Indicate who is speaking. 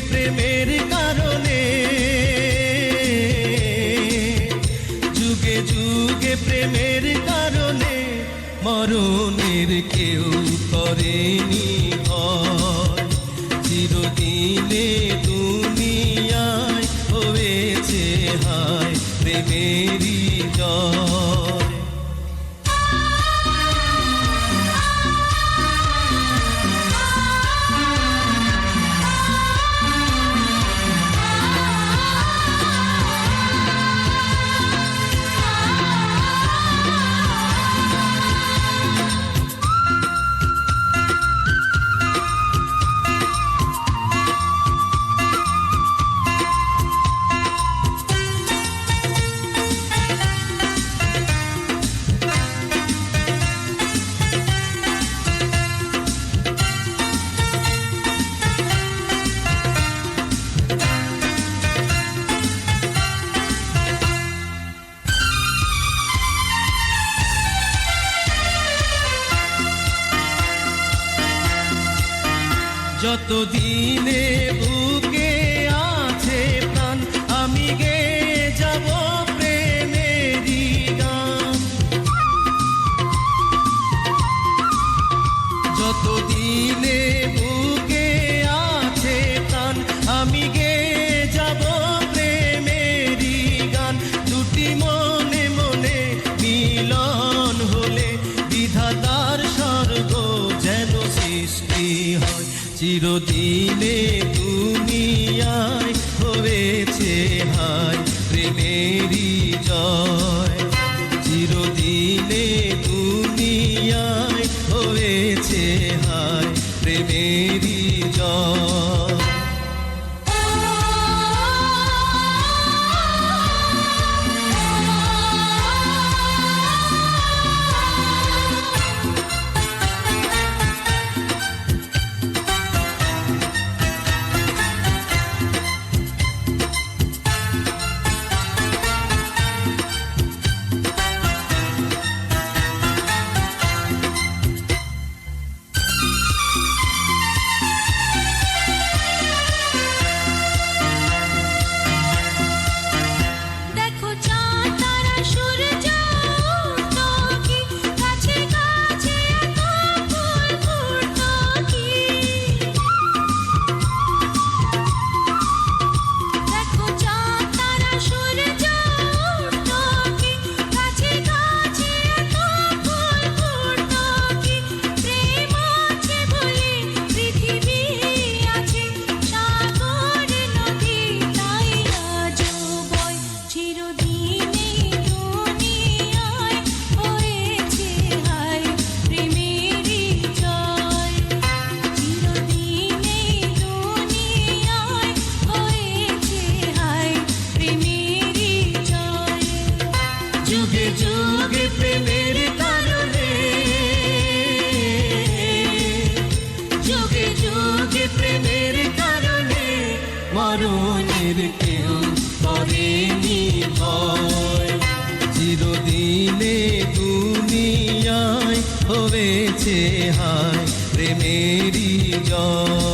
Speaker 1: প্রেমের কারণে, যুগে যুগে প্রেমের কারণে মরণের কেউ করেনি ভয়। চিরদিনে দুনিয়ায় হয়েছে হায় প্রেমেরই জয়। যতদিনে বুকে আছে প্রাণ আমি গেয়ে যাব প্রেমেরই গান। যতদিনে বুকে আছে প্রাণ আমি গেয়ে যাব প্রেমেরই গান। দুটি মনে মনে মিলন হলে বিধাতার স্বর্গ যেন সৃষ্টি হয়। চিরদিনে দুনিয়ায় হয়েছে হায় প্রেমেরই জয়। চিরদিনে দুনিয়ায় হয়েছে হায় প্রেমেরই জয়। যুগে যুগে প্রেমের কারণে, যুগে যুগে প্রেমের কারণে মরণের কেউ করেনি ভয়। চিরদিনে দুনিয়ায় হয়েছে হায় প্রেমেরই জয়।